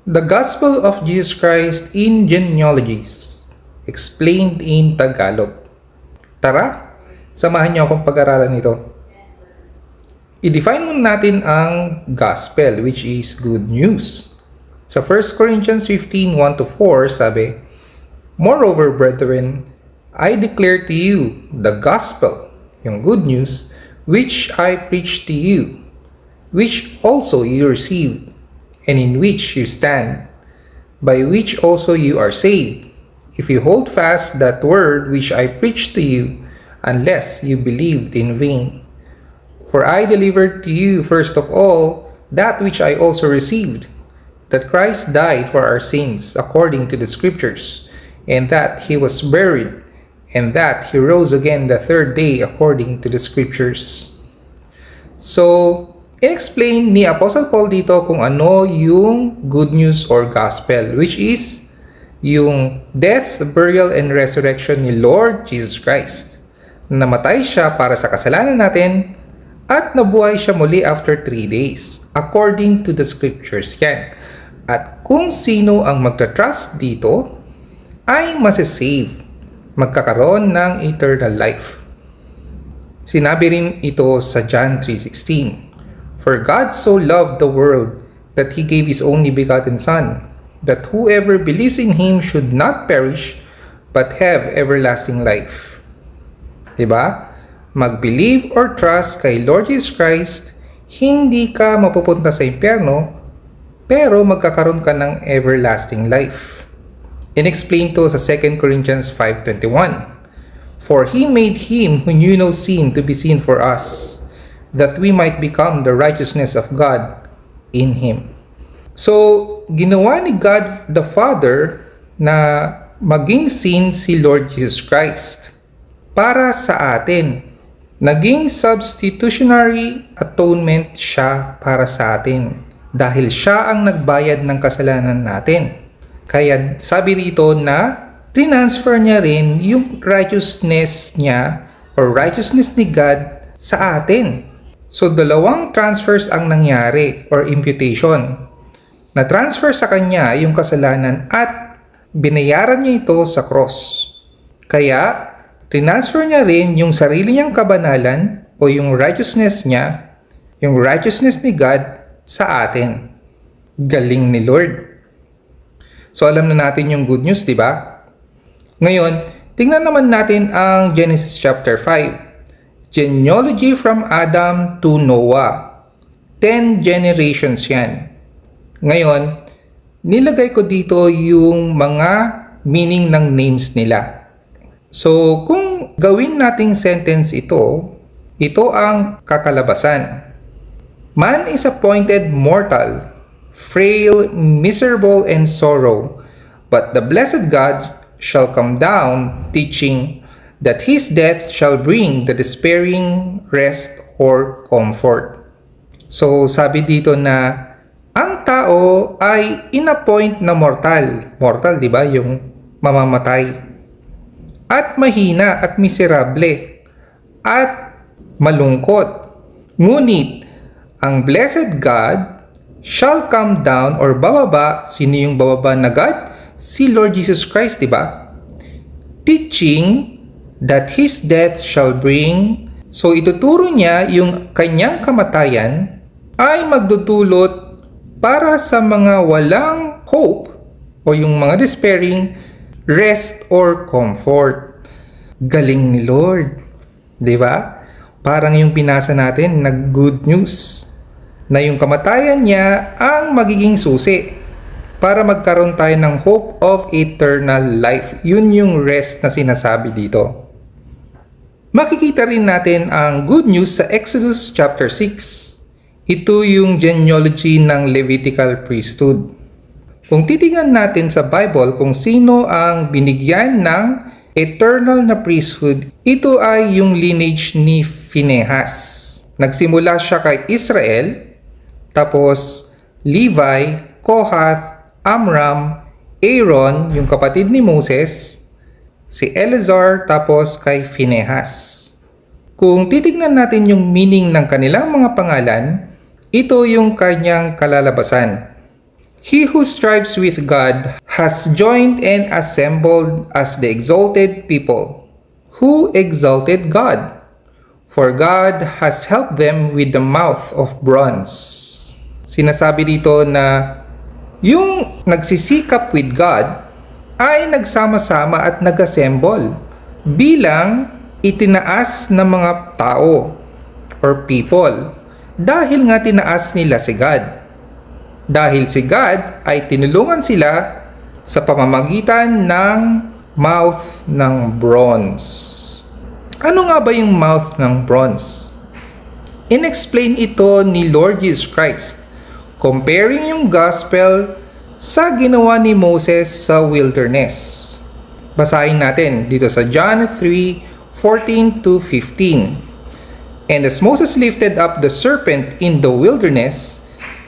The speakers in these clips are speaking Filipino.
The Gospel of Jesus Christ in Genealogies, explained in Tagalog. Tara, samahan niyo akong pag-aralan ito. I-define muna natin ang Gospel, which is good news. Sa 1 Corinthians 15:1-4, sabi, Moreover, brethren, I declare to you the Gospel, yung good news, which I preached to you, which also you received, and in which you stand, by which also you are saved, if you hold fast that word which I preached to you, unless you believed in vain. For I delivered to you first of all that which I also received, that Christ died for our sins according to the Scriptures, and that he was buried, and that he rose again the third day according to the Scriptures. So, in-explain ni Apostle Paul dito kung ano yung good news or gospel, which is yung death, burial, and resurrection ni Lord Jesus Christ. Namatay siya para sa kasalanan natin at nabuhay siya muli after 3 days, according to the scriptures yan. At kung sino ang magta-trust dito, ay masasave, magkakaroon ng eternal life. Sinabi rin ito sa John 3:16. For God so loved the world that He gave His only begotten Son, that whoever believes in Him should not perish, but have everlasting life. Diba? Mag-believe or trust kay Lord Jesus Christ, hindi ka mapupunta sa impyerno, pero magkakaroon ka ng everlasting life. In-explain to sa 2 Corinthians 5:21. For He made Him who knew no sin to be sin for us, that we might become the righteousness of God in Him. So, ginawa ni God the Father na maging sin si Lord Jesus Christ para sa atin. Naging substitutionary atonement siya para sa atin dahil siya ang nagbayad ng kasalanan natin. Kaya sabi rito na transfer niya rin yung righteousness niya or righteousness ni God sa atin. So, dalawang transfers ang nangyari or imputation. Na-transfer sa kanya yung kasalanan at binayaran niya ito sa cross. Kaya, transfer niya rin yung sarili niyang kabanalan o yung righteousness niya, yung righteousness ni God sa atin. Galing ni Lord. So, alam na natin yung good news, di ba? Ngayon, tingnan naman natin ang Genesis chapter 5. Genealogy from Adam to Noah. 10 generations yan. Ngayon, nilagay ko dito yung mga meaning ng names nila. So, kung gawin nating sentence ito ang kakalabasan. Man is appointed mortal, frail, miserable, and sorrow, but the blessed God shall come down, teaching that His death shall bring the despairing rest or comfort. So, sabi dito na ang tao ay inappoint na mortal. Mortal, di ba? Yung mamamatay. At mahina at miserable. At malungkot. Ngunit, ang blessed God shall come down or bababa. Sino yung bababa na God? Si Lord Jesus Christ, di ba? Teaching that His death shall bring. So, ituturo niya yung kanyang kamatayan ay magdudulot para sa mga walang hope o yung mga despairing rest or comfort. Galing ni Lord. Diba? Parang yung pinasa natin na good news na yung kamatayan niya ang magiging susi para magkaroon tayo ng hope of eternal life. Yun yung rest na sinasabi dito. Makikita rin natin ang good news sa Exodus chapter 6. Ito yung genealogy ng Levitical priesthood. Kung titingnan natin sa Bible kung sino ang binigyan ng eternal na priesthood, ito ay yung lineage ni Phinehas. Nagsimula siya kay Israel, tapos Levi, Kohath, Amram, Aaron, yung kapatid ni Moses, si Eleazar, tapos kay Phinehas. Kung titignan natin yung meaning ng kanilang mga pangalan, ito yung kanyang kalalabasan. He who strives with God has joined and assembled as the exalted people. Who exalted God? For God has helped them with the mouth of bronze. Sinasabi dito na yung nagsisikap with God ay nagsama-sama at nag-assemble bilang itinaas ng mga tao or people dahil nga tinaas nila si God. Dahil si God ay tinulungan sila sa pamamagitan ng mouth ng bronze. Ano nga ba yung mouth ng bronze? Inexplain ito ni Lord Jesus Christ, comparing yung gospel sa ginawa ni Moses sa wilderness. Basahin natin dito sa John 3:14-15. And as Moses lifted up the serpent in the wilderness,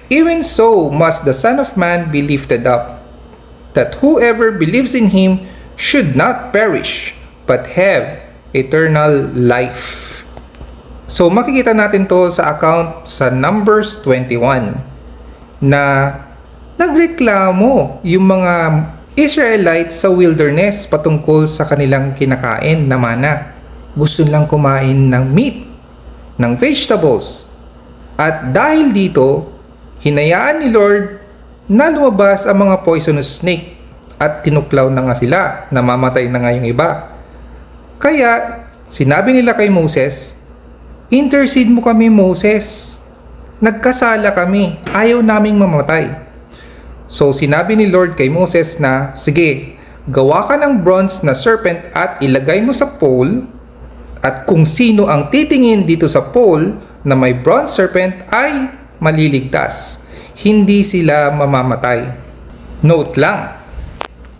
even so must the Son of Man be lifted up, that whoever believes in him should not perish, but have eternal life. So makikita natin to sa account sa Numbers 21 na nagreklamo yung mga Israelites sa wilderness patungkol sa kanilang kinakain na mana. Gusto nilang kumain ng meat, ng vegetables. At dahil dito, hinayaan ni Lord na lumabas ang mga poisonous snake at tinuklaw na nga sila, namamatay na nga yung iba. Kaya sinabi nila kay Moses, intercede mo kami Moses, nagkasala kami, ayaw naming mamatay. So sinabi ni Lord kay Moses na, sige, gawa ka ng bronze na serpent at ilagay mo sa pole, at kung sino ang titingin dito sa pole na may bronze serpent ay maliligtas. Hindi sila mamamatay. Note lang,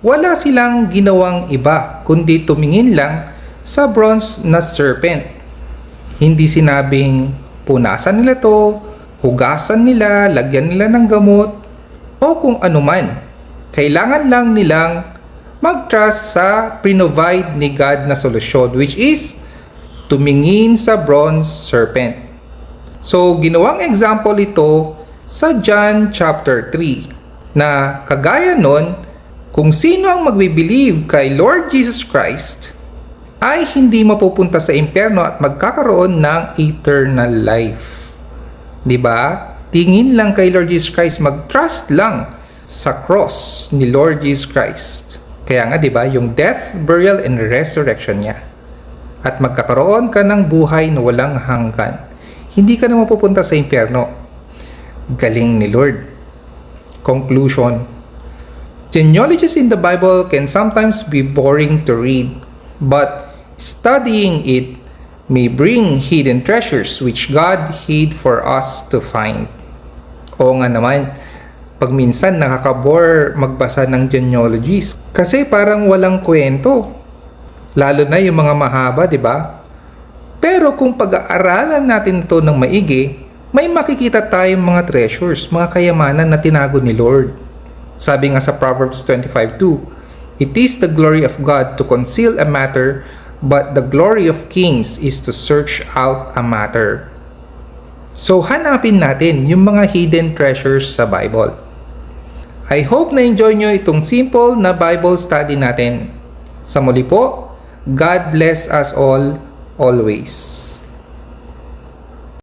wala silang ginawang iba kundi tumingin lang sa bronze na serpent. Hindi sinabing punasan nila to, hugasan nila, lagyan nila ng gamot, o kung anuman. Kailangan lang nilang mag-trust sa provide ni God na solusyon, which is tumingin sa bronze serpent. So, ginawang example ito sa John chapter 3 na kagaya nun, kung sino ang magbe-believe kay Lord Jesus Christ ay hindi mapupunta sa impyerno at magkakaroon ng eternal life. 'Di ba? Tingin lang kay Lord Jesus Christ, mag-trust lang sa cross ni Lord Jesus Christ. Kaya nga 'di ba, yung death, burial and resurrection niya. At magkakaroon ka ng buhay na walang hanggan. Hindi ka na mapupunta sa impyerno. Galing ni Lord. Conclusion. Genealogies in the Bible can sometimes be boring to read, but studying it may bring hidden treasures which God hid for us to find. Oo nga naman, pag minsan nakakabore magbasa ng genealogies kasi parang walang kwento. Lalo na yung mga mahaba, di ba? Pero kung pag-aaralan natin ito ng maigi, may makikita tayong mga treasures, mga kayamanan na tinago ni Lord. Sabi nga sa Proverbs 25:2, it is the glory of God to conceal a matter, but the glory of kings is to search out a matter. So hanapin natin yung mga hidden treasures sa Bible. I hope na enjoy nyo itong simple na Bible study natin. Sa muli po, God bless us all always.